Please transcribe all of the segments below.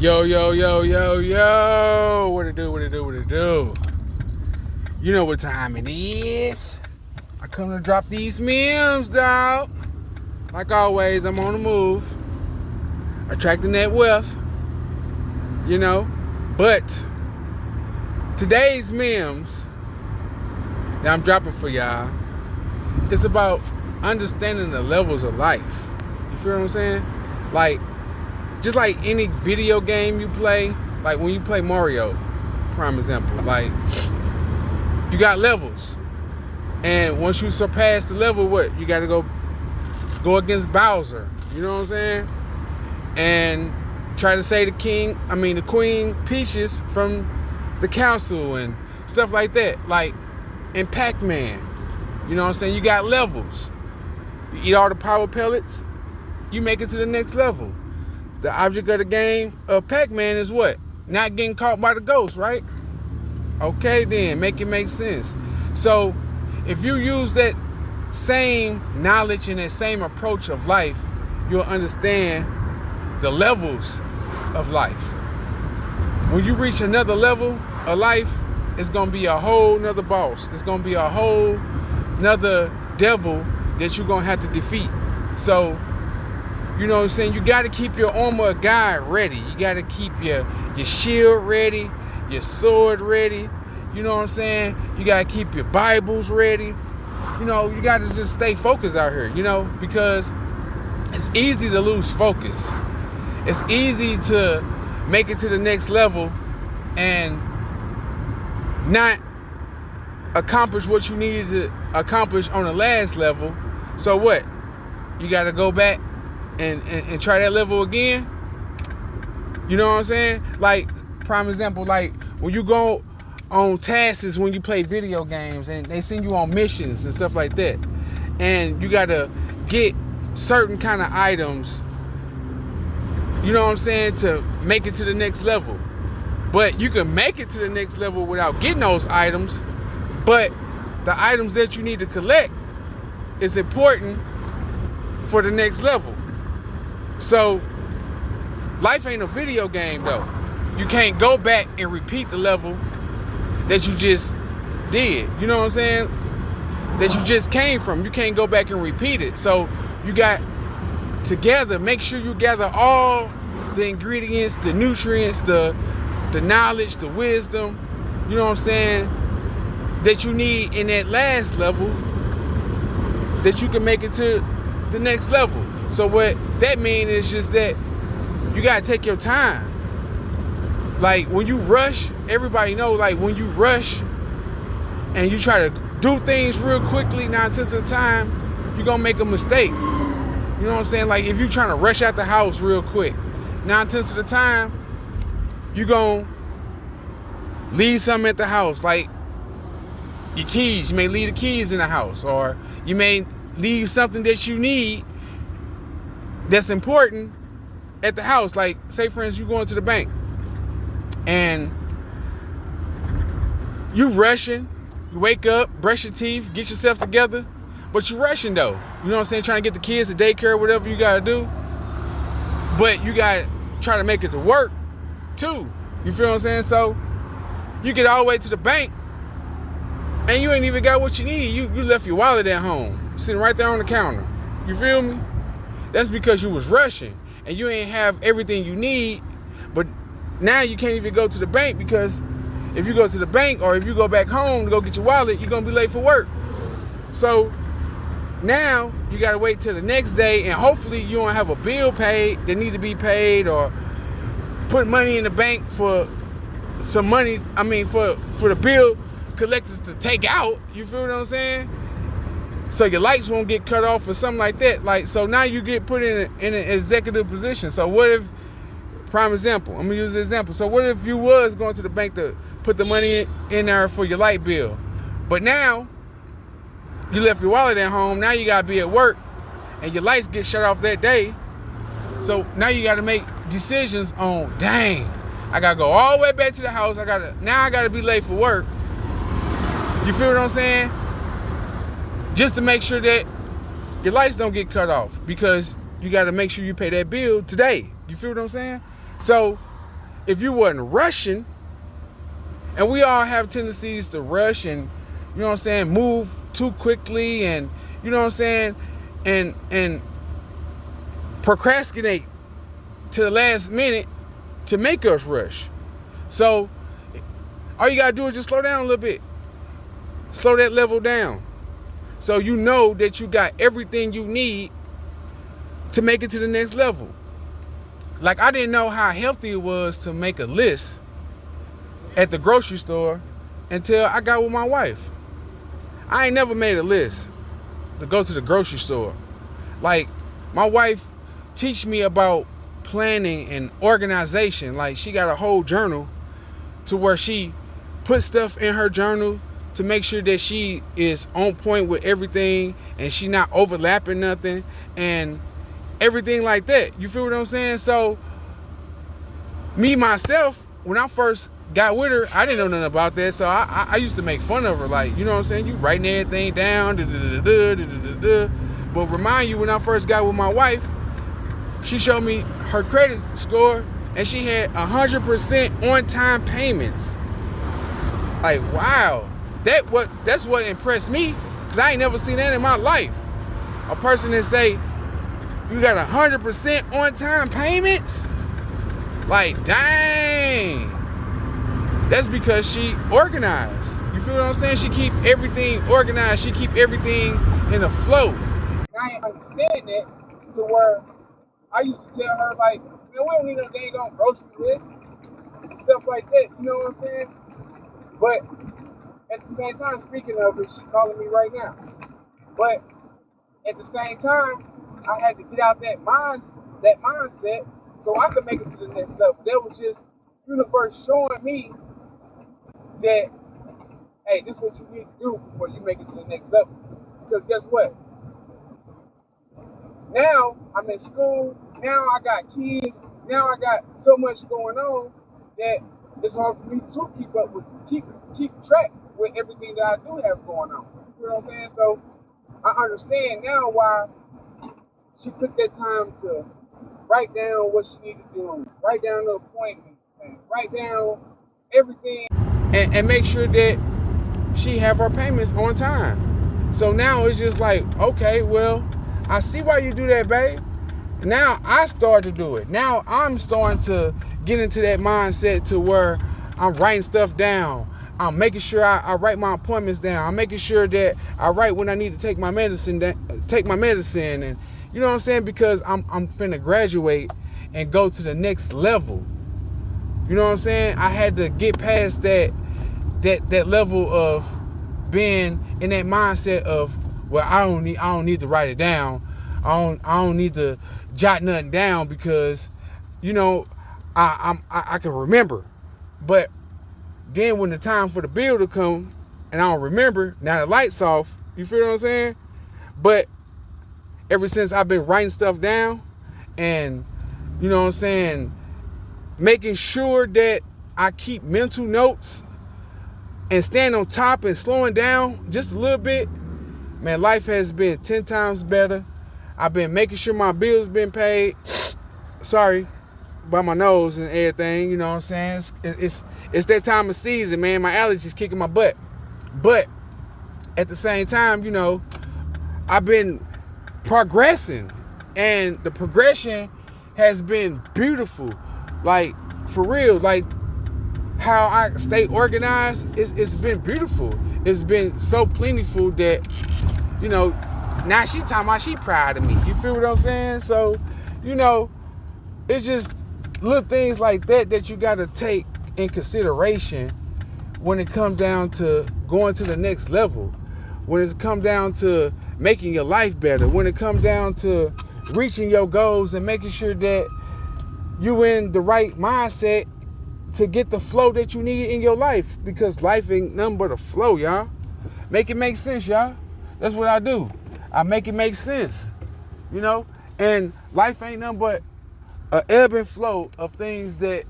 Yo, yo, yo, yo, yo. What it do, what it do, what it do? You know what time it is. I come to drop these memes, dog. Like always, I'm on the move. Attracting that wealth. You know. But today's memes that I'm dropping for y'all, it's about understanding the levels of life. You feel what I'm saying? Like, just like any video game you play, like when you play Mario, prime example, like you got levels, and once you surpass the level, what you got to go against Bowser, you know what I'm saying, and try to save the Queen Peaches from the council and stuff like that, like in Pac-Man, you know what I'm saying. You got levels. You eat all the power pellets, you make it to the next level. The object of the game of Pac-Man is what? Not getting caught by the ghost, right? Okay, then, make it make sense. So, if you use that same knowledge and that same approach of life, you'll understand the levels of life. When you reach another level of life, it's going to be a whole nother boss. It's going to be a whole nother devil that you're going to have to defeat. So, you know what I'm saying? You got to keep your armor of God ready. You got to keep your shield ready, your sword ready. You know what I'm saying? You got to keep your Bibles ready. You know, you got to just stay focused out here, you know, because it's easy to lose focus. It's easy to make it to the next level and not accomplish what you needed to accomplish on the last level. So what? You got to go back and try that level again. You know what I'm saying? Like, prime example, like when you go on tasks when you play video games and they send you on missions and stuff like that, and you gotta get certain kind of items, you know what I'm saying, to make it to the next level. But you can make it to the next level without getting those items, but the items that you need to collect is important for the next level. So, life ain't a video game though. You can't go back and repeat the level that you just did. You know what I'm saying? That you just came from. You can't go back and repeat it. So, you got to make sure you gather all the ingredients, the nutrients, the knowledge, the wisdom, you know what I'm saying, that you need in that last level that you can make it to the next level. So what that means is just that you gotta take your time. Like when you rush, everybody know, like when you rush and you try to do things real quickly, 9/10 of the time, you're gonna make a mistake. You know what I'm saying? Like if you're trying to rush out the house real quick, 9/10 of the time, you're gonna leave something at the house, like your keys. You may leave the keys in the house, or you may leave something that you need that's important at the house. Like, say for instance, you going to the bank and you rushing, you wake up, brush your teeth, get yourself together, but you rushing though. You know what I'm saying? Trying to get the kids to daycare, whatever you gotta do. But you gotta try to make it to work too. You feel what I'm saying? So you get all the way to the bank and you ain't even got what you need. You left your wallet at home, sitting right there on the counter. You feel me? That's because you was rushing and you ain't have everything you need. But now you can't even go to the bank, because if you go to the bank or if you go back home to go get your wallet, you're gonna be late for work. So now you gotta wait till the next day, and hopefully you don't have a bill paid that needs to be paid, or put money in the bank for some money, for the bill collectors to take out. You feel what I'm saying? So your lights won't get cut off or something like that. Like, so now you get put in an executive position. So what if, prime example, I'm gonna use the example. So what if you was going to the bank to put the money in there for your light bill, but now you left your wallet at home, now you gotta be at work and your lights get shut off that day. So now you gotta make decisions on, dang, I gotta go all the way back to the house. I gotta be late for work. You feel what I'm saying? Just to make sure that your lights don't get cut off, because you got to make sure you pay that bill today. You feel what I'm saying? So if you wasn't rushing, and we all have tendencies to rush and, you know what I'm saying, move too quickly and, you know what I'm saying, and procrastinate to the last minute to make us rush. So all you gotta do is just slow down a little bit. Slow that level down. So you know that you got everything you need to make it to the next level. Like, I didn't know how healthy it was to make a list at the grocery store until I got with my wife. I ain't never made a list to go to the grocery store. Like, my wife teach me about planning and organization. Like, she got a whole journal to where she puts stuff in her journal to make sure that she is on point with everything and she not overlapping nothing and everything like that. You feel what I'm saying? So me, myself, when I first got with her, I didn't know nothing about that. So I used to make fun of her. Like, you know what I'm saying? You writing everything down. But remind you, when I first got with my wife, she showed me her credit score and she had 100% on-time payments. Like, wow. That's what impressed me, because I ain't never seen that in my life. A person that say, you got 100% on-time payments? Like, dang. That's because she organized. You feel what I'm saying? She keep everything organized. She keep everything in a flow. And I ain't understand that to where I used to tell her, like, man, we don't need no dang on grocery list and stuff like that. You know what I'm saying? But at the same time, speaking of it, she calling me right now. But at the same time, I had to get out that mindset so I could make it to the next level. That was just universe showing me that, hey, this is what you need to do before you make it to the next level. Because guess what? Now I'm in school. Now I got kids. Now I got so much going on that it's hard for me to keep track with everything that I do have going on. You know what I'm saying? So I understand now why she took that time to write down what she needed to do, write down the appointments, and write down everything, and make sure that she have her payments on time. So now it's just like, okay, well, I see why you do that, babe. Now I start to do it. Now I'm starting to get into that mindset to where I'm writing stuff down. I'm making sure I write my appointments down. I'm making sure that I write when I need to take my medicine, and you know what I'm saying? Because I'm finna graduate and go to the next level. You know what I'm saying? I had to get past that level of being in that mindset of, well, I don't need to write it down. I don't need to jot nothing down because, you know, I can remember. But then when the time for the bill to come and I don't remember, now the light's off. You feel what I'm saying? But ever since I've been writing stuff down and, you know what I'm saying, making sure that I keep mental notes and stand on top and slowing down just a little bit, man, life has been 10 times better. I've been making sure my bills been paid. Sorry about my nose and everything, you know what I'm saying? It's that time of season, man. My allergies kicking my butt. But at the same time, you know, I've been progressing, and the progression has been beautiful. Like, for real, like how I stay organized, it's been beautiful. It's been so plentiful that, you know, now she talking about she proud of me. You feel what I'm saying? So, you know, it's just little things like that you got to take in consideration when it comes down to going to the next level, when it comes down to making your life better, when it comes down to reaching your goals and making sure that you in the right mindset to get the flow that you need in your life, because life ain't nothing but a flow, y'all. Make it make sense, y'all. That's what I do. I make it make sense, you know? And life ain't nothing but an ebb and flow of things that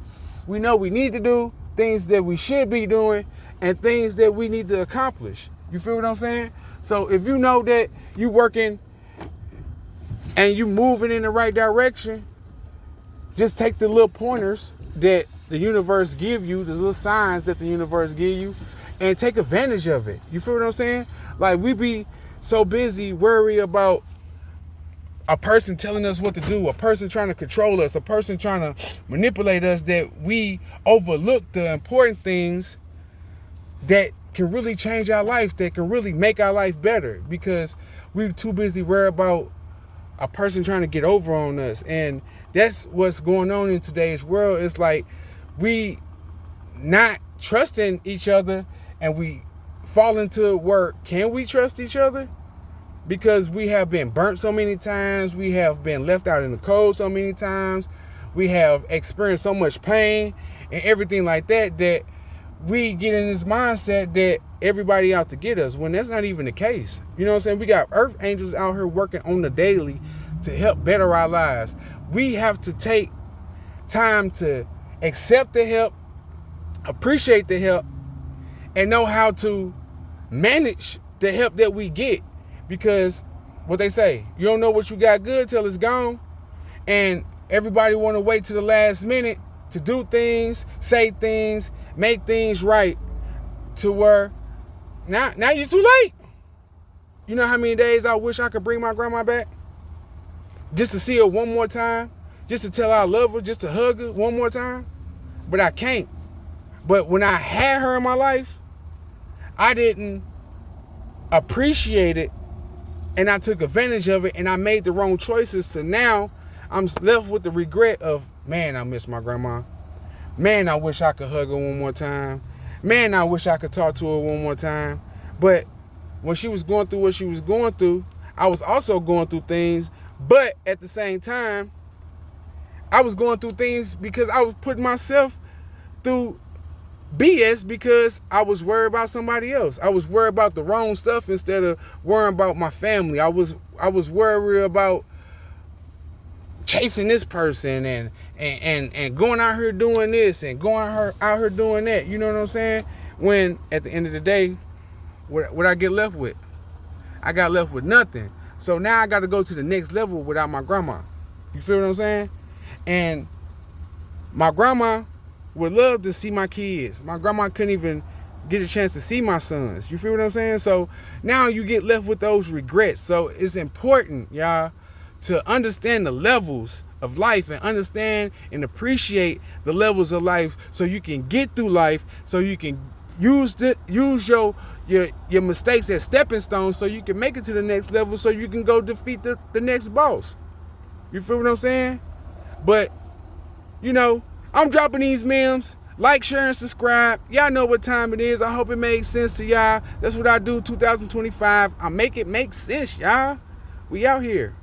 we know we need to do, things that we should be doing, and things that we need to accomplish. You feel what I'm saying? So if you know that you working and you moving in the right direction, just take the little pointers that the universe give you, the little signs that the universe give you, and take advantage of it. You feel what I'm saying? Like, we be so busy worried about a person telling us what to do, a person trying to control us, a person trying to manipulate us, that we overlook the important things that can really change our life, that can really make our life better, because we're too busy worried about a person trying to get over on us. And that's what's going on in today's world. It's like we not trusting each other, and we fall into work. Can we trust each other? Because we have been burnt so many times, we have been left out in the cold so many times, we have experienced so much pain and everything like that, that we get in this mindset that everybody out to get us, when that's not even the case. You know what I'm saying? We got earth angels out here working on the daily to help better our lives. We have to take time to accept the help, appreciate the help, and know how to manage the help that we get. Because what they say, you don't know what you got good till it's gone. And everybody want to wait to the last minute to do things, say things, make things right, to where now you're too late. You know how many days I wish I could bring my grandma back just to see her one more time, just to tell her I love her, just to hug her one more time? But I can't. But when I had her in my life, I didn't appreciate it, and I took advantage of it, and I made the wrong choices. To now I'm left with the regret of, man, I miss my grandma. Man, I wish I could hug her one more time. Man, I wish I could talk to her one more time. But when she was going through what she was going through, I was also going through things. But at the same time, I was going through things because I was putting myself through BS, because I was worried about somebody else. I was worried about the wrong stuff instead of worrying about my family. I was worried about chasing this person and going out here doing this and going out here doing that. You know what I'm saying? When at the end of the day, what I get left with? I got left with nothing. So now I got to go to the next level without my grandma. You feel what I'm saying? And my grandma would love to see my kids. My grandma couldn't even get a chance to see my sons. You feel what I'm saying? So now you get left with those regrets. So it's important, y'all, to understand the levels of life and understand and appreciate the levels of life, so you can get through life, so you can use your mistakes as stepping stones, so you can make it to the next level, so you can go defeat the next boss. You feel what I'm saying? But, you know, I'm dropping these memes. Like, share, and subscribe. Y'all know what time it is. I hope it makes sense to y'all. That's what I do 2025. I make it make sense, y'all. We out here.